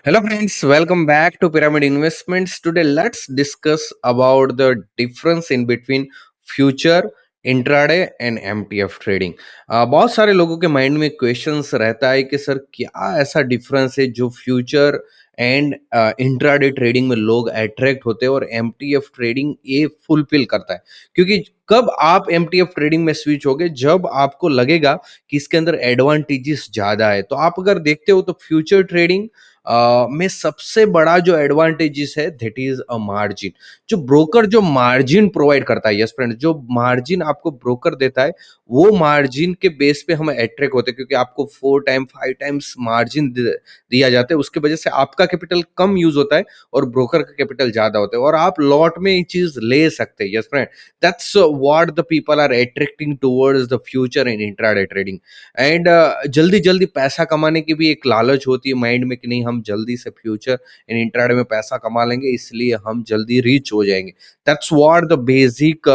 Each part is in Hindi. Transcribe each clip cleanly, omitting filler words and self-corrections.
Hello friends, welcome back to Pyramid Investments. Today let's discuss about the difference in between future intraday and MTF trading. बहुत सारे लोगों के माइंड में क्वेश्चंस रहता है कि सर क्या ऐसा डिफरेंस है जो फ्यूचर एंड इंट्राडे ट्रेडिंग में लोग अट्रैक्ट होते हैं और एमटीएफ ट्रेडिंग ये फुलफिल करता है। क्योंकि कब आप एमटीएफ ट्रेडिंग में स्विच होगे जब आपको लगेगा कि इसके अंदर एडवांटेजेस ज्यादा है। तो आप अगर देखते हो तो फ्यूचर ट्रेडिंग में सबसे बड़ा जो एडवांटेजेस है दैट इज अ मार्जिन। जो ब्रोकर जो मार्जिन प्रोवाइड करता है, यस फ्रेंड, जो मार्जिन आपको ब्रोकर देता है वो मार्जिन के बेस पे हम अट्रैक्ट होते हैं, क्योंकि आपको 4 टाइम 5 टाइम्स मार्जिन दिया जाता है। उसके वजह से आपका कैपिटल कम यूज होता है और ब्रोकर का कैपिटल ज्यादा होता है और आप लॉट में ये चीज ले सकते हैं। Yes friend, that's what the people are attracting towards the future in intraday trading. And जल्दी जल्दी पैसा कमाने की भी एक लालच होती है माइंड में कि नहीं, हम जल्दी से फ्यूचर इन इंट्राडे में पैसा कमा लेंगे, इसलिए हम जल्दी रीच हो जाएंगे। That's what the basic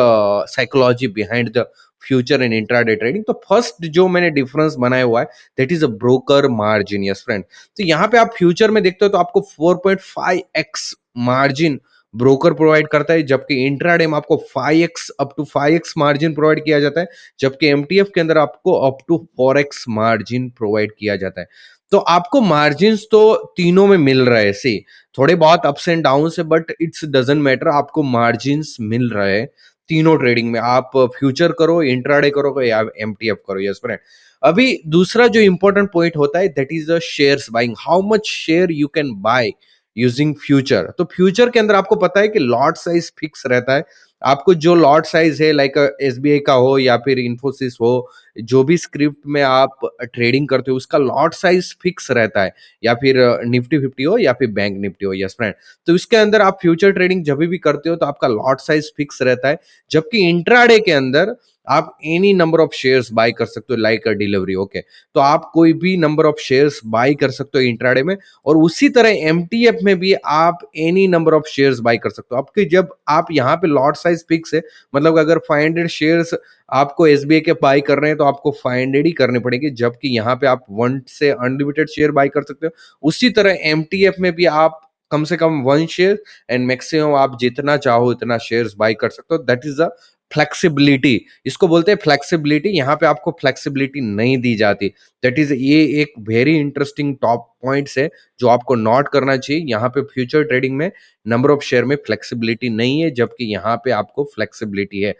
psychology behind the future in intraday trading. तो फर्स्ट जो मैंने डिफरेंस बनाया हुआ है that is a broker margin. Yes friend, तो यहाँ पे आप फ्यूचर में देखते हो तो आपको 4.5x मार्जिन ब्रोकर प्रोवाइड करता है, जबकि इंट्राडे में आपको 5x up to 5x margin provide किया जाता है, जबकि एमटीएफ के अंदर आपको up to 4x margin provide किया जाता है। तो आपको मार्जिन तो तीनों में मिल रहे हैं, सी थोड़े बहुत अप्स एंड डाउन है बट इट्स डजेंट मैटर, आपको मार्जिन मिल रहे हैं तीनों ट्रेडिंग में। आप फ्यूचर करो, इंट्राडे करो या एमटीएफ करो। यस फ्रेंड, अभी दूसरा जो इंपॉर्टेंट पॉइंट होता है that is the shares buying, how much share you can by using future. तो फ्यूचर के अंदर आपको पता है कि लॉट साइज फिक्स रहता है। आपको जो लॉट साइज है लाइक एसबीआई का हो या फिर इन्फोसिस हो, जो भी स्क्रिप्ट में आप ट्रेडिंग करते हो उसका लॉट साइज फिक्स रहता है, या फिर निफ्टी 50 हो या फिर बैंक निफ्टी हो। यस फ्रेंड, तो इसके अंदर आप फ्यूचर ट्रेडिंग जब भी करते हो तो आपका लॉट साइज फिक्स रहता है, जबकि इंट्राडे के अंदर आप any number of shares buy कर सकते हो लाइक अ डिलीवरी। ओके, तो आप कोई भी नंबर ऑफ शेयर्स बाय कर सकते हो इंट्राडे में, और उसी तरह एमटीएफ में भी आप any number of shares buy कर सकते हो। आपके जब आप यहाँ पे लॉट साइज फिक्स है, मतलब अगर 500 शेयर्स आपको एसबीआई के बाय कर रहे हैं तो आपको 500 ही करने पड़ेंगे, जबकि यहाँ पे आप वन से अनलिमिटेड शेयर बाय कर सकते हो। उसी तरह एमटीएफ में भी आप कम से कम वन शेयर एंड मैक्सिमम आप जितना चाहो उतना शेयर्स बाय कर सकते हो। दैट इज अ फ्लेक्सिबिलिटी, इसको बोलते हैं फ्लेक्सिबिलिटी। यहाँ पे आपको फ्लेक्सिबिलिटी नहीं दी जाती। दैट इज ये एक वेरी इंटरेस्टिंग टॉप पॉइंट्स है जो आपको नोट करना चाहिए। यहाँ पे फ्यूचर ट्रेडिंग में नंबर ऑफ शेयर में फ्लेक्सिबिलिटी नहीं है, जबकि यहाँ पे आपको फ्लेक्सिबिलिटी है।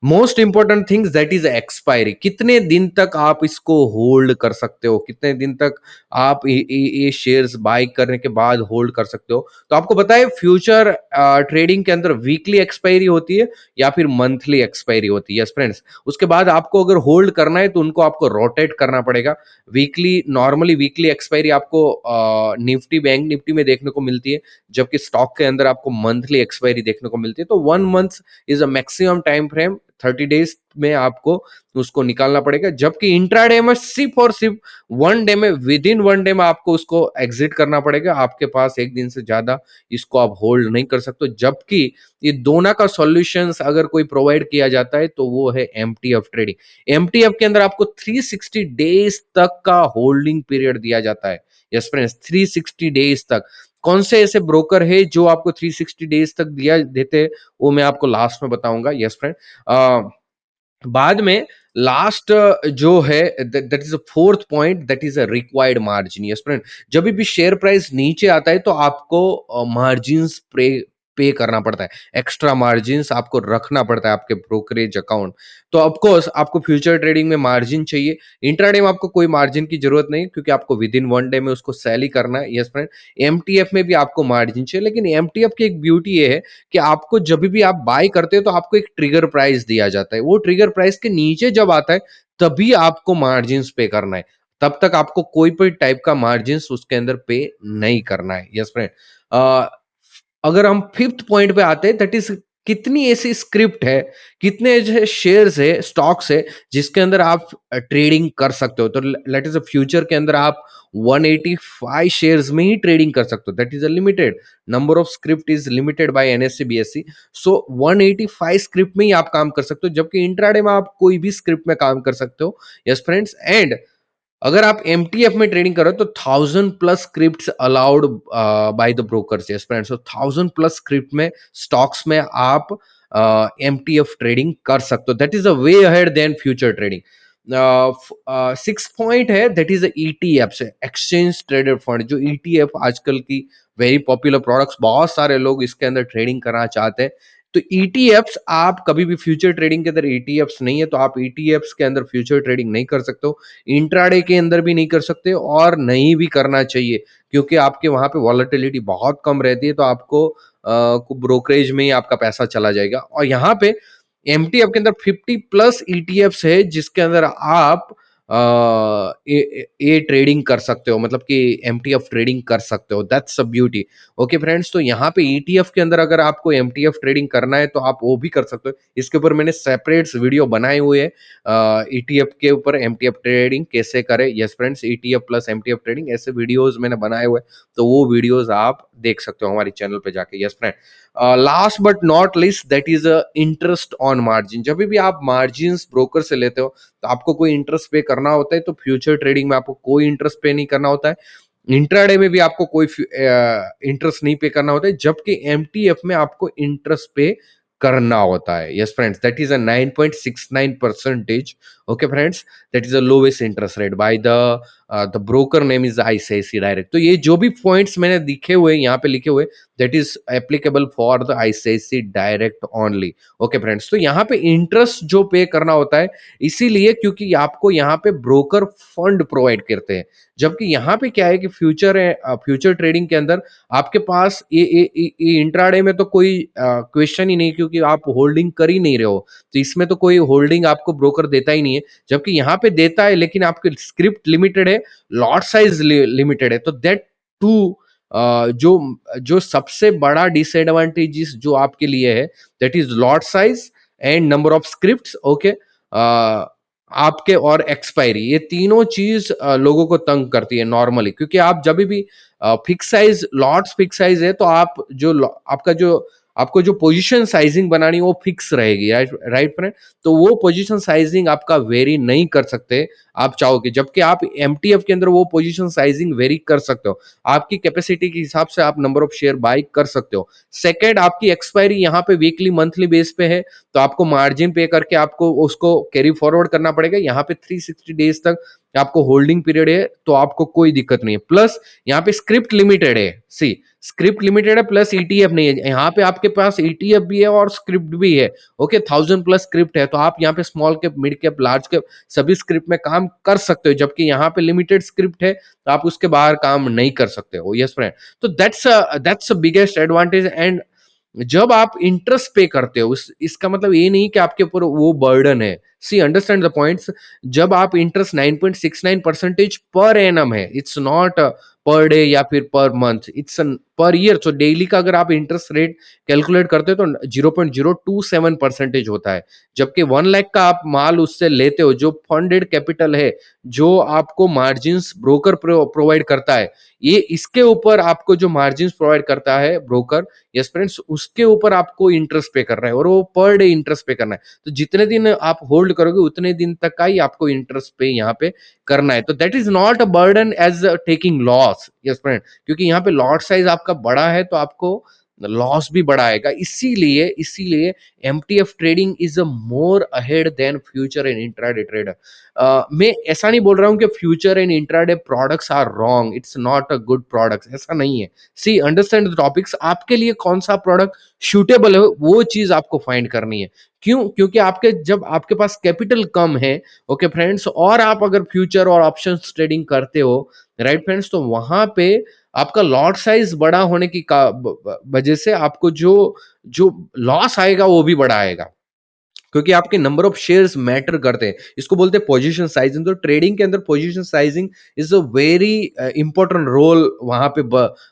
Most important things that is expiry, कितने दिन तक आप इसको होल्ड कर सकते हो, कितने दिन तक आप ये शेयर्स बाय करने के बाद होल्ड कर सकते हो। तो आपको पता है फ्यूचर ट्रेडिंग के अंदर वीकली एक्सपायरी होती है या फिर मंथली एक्सपायरी होती है। यस फ्रेंड्स, उसके बाद आपको अगर होल्ड करना है तो उनको आपको रोटेट करना पड़ेगा। वीकली, नॉर्मली वीकली एक्सपायरी आपको निफ्टी, बैंक निफ्टी में देखने को मिलती है, जबकि स्टॉक के अंदर आपको मंथली एक्सपायरी देखने को मिलती है। तो 1 month is a maximum time frame, 30 days में आपको उसको निकालना पड़ेगा, जबकि इंट्राडे में सिर्फ और सिर्फ 1 डे में, विद इन 1 डे में आपको उसको एग्जिट करना पड़ेगा। आपके पास एक दिन से ज्यादा इसको आप होल्ड नहीं कर सकते। जबकि ये दोनों का सॉल्यूशंस अगर कोई प्रोवाइड किया जाता है तो वो है एमटीएफ ट्रेडिंग। एमटीएफ के अंदर आपको 360 डेज तक का होल्डिंग पीरियड दिया जाता है। यस फ्रेंड्स, 360 डेज तक। कौन से ऐसे ब्रोकर है जो आपको 360 डेज तक दिया देते हैं, वो मैं आपको लास्ट में बताऊंगा। यस फ्रेंड, बाद में लास्ट जो है that is a fourth point, that is a required margin. Yes friend, जब भी शेयर प्राइस नीचे आता है तो आपको मार्जिन पे करना पड़ता है, एक्स्ट्रा मार्जिन आपको रखना पड़ता है आपके ब्रोकरेज अकाउंट। तो ऑफकोर्स आपको फ्यूचर ट्रेडिंग में मार्जिन चाहिए। इंट्राडे में आपको कोई मार्जिन की जरूरत नहीं, क्योंकि आपको विद इन 1 डे में उसको सेल ही करना है। यस फ्रेंड, एमटीएफ में भी आपको मार्जिन चाहिए, लेकिन एमटीएफ की एक ब्यूटी ये है कि आपको जब भी आप बाय करते हो तो आपको एक ट्रिगर प्राइस दिया जाता है। वो ट्रिगर प्राइस के नीचे जब आता है तभी आपको मार्जिन पे करना है, तब तक आपको कोई भी टाइप का मार्जिन उसके अंदर पे नहीं करना है। यस फ्रेंड, अगर हम फिफ्थ पॉइंट पे आते हैं दैट इज, कितनी ऐसी स्क्रिप्ट है, कितने ऐसे शेयर्स है, स्टॉक्स है जिसके अंदर आप ट्रेडिंग कर सकते हो। तो लेट इज अ फ्यूचर के अंदर आप 185 शेयर्स में ही ट्रेडिंग कर सकते हो। That is a limited number of script, is limited by NSC BSc. So 185 script में ही आप काम कर सकते हो, जबकि इंट्राडे में आप कोई भी स्क्रिप्ट में काम कर सकते हो। यस फ्रेंड्स, एंड अगर आप एमटीएफ में ट्रेडिंग कर रहे हो तो 1000+ scripts allowed by the brokers, yes friends. So 1000+ script में स्टॉक्स में आप एमटीएफ ट्रेडिंग कर सकते हो। That is a way ahead then future trading. Six point है, that is ETF, exchange traded fund. जो ईटीएफ आजकल की वेरी पॉपुलर प्रोडक्ट्स, बहुत सारे लोग इसके अंदर ट्रेडिंग करना चाहते हैं। तो ईटीएफ्स, आप कभी भी फ्यूचर ट्रेडिंग के अंदर ईटीएफ्स नहीं है तो आप ईटीएफ्स के अंदर फ्यूचर ट्रेडिंग नहीं कर सकते हो, इंट्राडे के अंदर भी नहीं कर सकते और नहीं भी करना चाहिए, क्योंकि आपके वहां पे वॉलेटिलिटी बहुत कम रहती है। तो आपको ब्रोकरेज में ही आपका पैसा चला जाएगा। और यहाँ पे एमटीएफ के अंदर 50+ ईटीएफ्स है जिसके अंदर आप ये ट्रेडिंग कर सकते हो, मतलब कि एमटीएफ ट्रेडिंग कर सकते हो। That's a beauty. Okay friends, तो यहाँ पे ईटीएफ के अंदर अगर आपको एमटीएफ ट्रेडिंग करना है तो आप वो भी कर सकते हो। इसके ऊपर मैंने सेपरेट वीडियो बनाए हुए हैं, ईटीएफ के ऊपर एमटीएफ ट्रेडिंग कैसे करें। Yes friends, ETF plus MTF trading, ऐसे वीडियोस मैंने बनाए हुए, तो वो वीडियोस आप देख सकते हो हमारे चैनल पे जाके। Yes friend, last but not least, that is interest on margin. जब भी आप मार्जिन ब्रोकर से लेते हो तो आपको कोई इंटरेस्ट पे करना होता है, तो फ्यूचर ट्रेडिंग में आपको कोई इंटरेस्ट पे नहीं करना होता है। इंट्राडे में भी आपको कोई इंटरेस्ट नहीं पे करना होता है, जबकि एमटीएफ में आपको इंटरेस्ट पे करना होता है। Yes friends, that is a 9.69%। Okay friends, that is a lowest interest rate by the broker name is ICICI Direct. तो ये जो भी पॉइंट्स मैंने लिखे हुए यहाँ पे लिखे हुए, that is applicable for the ICICI Direct only. Okay friends, तो यहाँ पे इंटरेस्ट जो पे करना होता है, इसीलिए क्योंकि आपको यहाँ पे ब्रोकर फंड प्रोवाइड करते हैं। जबकि यहाँ पे क्या है कि फ्यूचर ट्रेडिंग के अंदर आपके पास ये इंट्राडे में तो कोई क्वेश्चन ही नहीं, क्योंकि आप होल्डिंग कर ही नहीं रहे हो, तो इसमें तो कोई होल्डिंग आपको ब्रोकर देता ही नहीं है। जबकि यहाँ पे देता है, लेकिन आपकी स्क्रिप्ट लिमिटेड है, लॉट साइज लिमिटेड है। तो दैट टू जो जो सबसे बड़ा डिसएडवांटेजेस जो आपके लिए है, that is lot size and number of scripts. Okay, आपके और एक्सपायरी, ये तीनों चीज लोगों को तंग करती है नॉर्मली, क्योंकि आप जब भी fix size lots fix size है तो आप आपका जो आपको जो पोजीशन साइजिंग बनानी है वो फिक्स रहेगी, राइट राइट फ्रेंड। तो वो पोजीशन साइजिंग आपका वेरी नहीं कर सकते आप चाहोगे, जबकि आप एमटीएफ के अंदर वो पोजीशन साइजिंग वेरी कर सकते हो। आपकी कैपेसिटी के हिसाब से आप नंबर ऑफ शेयर बाय कर सकते हो। सेकेंड, आपकी एक्सपायरी यहाँ पे वीकली मंथली बेस पे है, तो आपको मार्जिन पे करके आपको उसको कैरी फॉरवर्ड करना पड़ेगा। यहाँ पे 360 डेज तक आपको होल्डिंग पीरियड है, तो आपको कोई दिक्कत नहीं है। प्लस यहाँ पे स्क्रिप्ट लिमिटेड है, सी स्क्रिप्ट लिमिटेड है, प्लस ईटीएफ नहीं है। यहाँ पे आपके पास ईटीएफ भी है और स्क्रिप्ट भी है। ओके, 1000+ स्क्रिप्ट है, तो आप यहाँ पे small cap, mid cap, large cap सभी स्क्रिप्ट में काम कर सकते हो, जबकि यहाँ पे लिमिटेड स्क्रिप्ट है, तो आप उसके बाहर काम नहीं कर सकते हो। यस फ्रेंड, तो दैट्स बिगेस्ट एडवांटेज। एंड जब आप इंटरेस्ट पे करते हो, इसका मतलब ये नहीं कि आपके ऊपर वो बर्डन है। सी अंडरस्टैंड द पॉइंट्स। जब आप इंटरेस्ट 9.69% पर एनम है, इट्स नॉट पर डे या फिर per month, it's per year. तो डेली का अगर आप इंटरेस्ट रेट कैलकुलेट करते हो तो 0.027% होता है। जबकि 1 लाख का आप माल उससे लेते हो, जो फंडेड कैपिटल है, जो आपको मार्जिन ब्रोकर प्रोवाइड करता है, ये इसके ऊपर आपको जो मार्जिन प्रोवाइड करता है ब्रोकर, यस फ्रेंड्स, उसके ऊपर आपको इंटरेस्ट पे करना है, और वो पर डे इंटरेस्ट पे करना है। तो जितने दिन आप होल्ड करोगे उतने दिन तक का ही आपको इंटरेस्ट पे यहाँ पे करना है। तो that is not a burden as taking loss. Yes friend, क्योंकि यहाँ पे लॉट साइज आपका बड़ा है तो आपको लॉस भी बड़ा आएगा। इसीलिए इसीलिए MTF trading is a more ahead then future and intraday trader. मैं ऐसा नहीं बोल रहा हूँ कि future and intraday products are wrong, it's not a good products, ऐसा नहीं है। सी अंडरस्टैंड द टॉपिक्स, आपके लिए कौन सा प्रोडक्ट सूटेबल है वो चीज आपको फाइंड करनी है। क्यों? क्योंकि आपके जब आपके पास कैपिटल कम है, ओके फ्रेंड्स, और आप अगर फ्यूचर और ऑप्शंस ट्रेडिंग करते हो, राइट फ्रेंड्स, तो वहां पे आपका लॉट साइज बड़ा होने की वजह से आपको जो जो लॉस आएगा वो भी बड़ा आएगा, क्योंकि आपके नंबर ऑफ शेयर्स मैटर करते हैं। इसको बोलते हैं पोजीशन साइजिंग। तो ट्रेडिंग के अंदर position sizing is a very important role वहां पे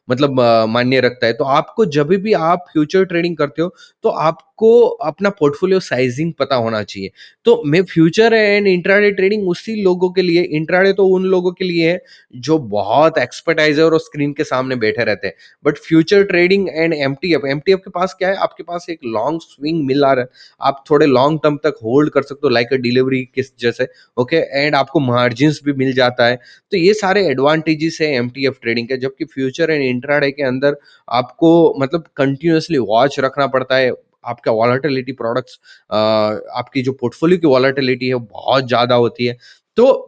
मतलब मान्य रखता है। तो आपको जब भी आप फ्यूचर ट्रेडिंग करते हो तो आप आपको अपना पोर्टफोलियो साइजिंग पता होना चाहिए। तो मैं फ्यूचर एंड इंट्राडे ट्रेडिंग उसी लोगों के लिए, इंट्राडे तो उन लोगों के लिए है जो बहुत एक्सपर्टाइज है और स्क्रीन के सामने बैठे रहते हैं। But future trading and MTF, MTF के पास क्या है, आपके पास एक लॉन्ग स्विंग मिल आ रहा है, आप थोड़े लॉन्ग टर्म तक होल्ड कर सकते हो लाइक अ डिलीवरी किस जैसे। ओके, एंड आपको मार्जिन भी मिल जाता है। तो ये सारे एडवांटेजेस है एमटीएफ ट्रेडिंग के। जबकि फ्यूचर एंड इंट्राडे के अंदर आपको मतलब कंटिन्यूअसली वॉच रखना पड़ता है। आपका वॉलेटिलिटी प्रोडक्ट्स, आपकी जो पोर्टफोलियो की वॉलेटिलिटी है वो बहुत ज्यादा होती है। तो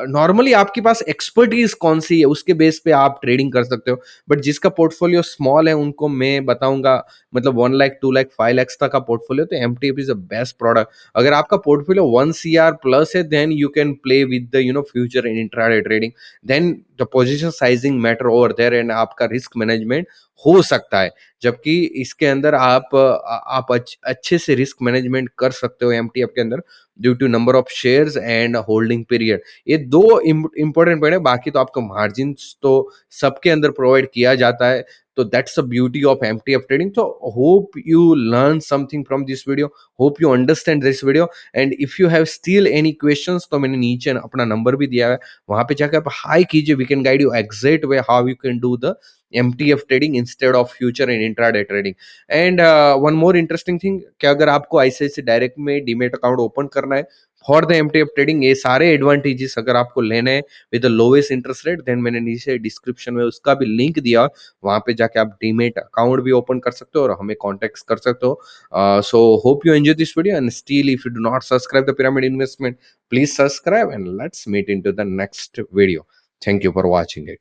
नॉर्मली आपके पास एक्सपर्टीज कौन सी है उसके बेस पे आप ट्रेडिंग कर सकते हो। बट जिसका पोर्टफोलियो स्मॉल है उनको मैं बताऊंगा, मतलब 1 लाख 2 लाख 5 लाख तक का पोर्टफोलियो, तो MTF is a best product. अगर आपका पोर्टफोलियो 1 CR प्लस है, then you can play with the future in intraday trading. Then the position sizing matter over there and आपका रिस्क मैनेजमेंट हो सकता है। जबकि इसके अंदर आप अच्छे से रिस्क मैनेजमेंट कर सकते हो एमटीएफ के अंदर, due to number of shares and holding period. ये दो इंपॉर्टेंट पॉइंट है, बाकी तो आपको मार्जिन तो सबके अंदर प्रोवाइड किया जाता है। तो that's the beauty of MTF trading. तो hope you learn something from this video, hope you understand this video. And if you have still any questions, तो मैंने नीचे अपना नंबर भी दिया है, वहां पे जाकर आप हाई कीजिए, we can guide you exact way how you can do the MTF trading instead of future and intraday trading. And one more interesting thing, कि अगर आपको ICICI डायरेक्ट में डीमेट अकाउंट ओपन करना है फॉर द MTF ट्रेडिंग, ये सारे एडवांटेजेस अगर आपको लेने हैं with the lowest interest rate, then मैंने नीचे डिस्क्रिप्शन में उसका भी लिंक दिया, वहां पे जाके आप डीमेट अकाउंट भी ओपन कर सकते हो और हमें कॉन्टेक्ट कर सकते हो। So hope you enjoy this video, and still if you do not subscribe the pyramid investment, please subscribe and let's meet in to the next video. Thank you for watching it.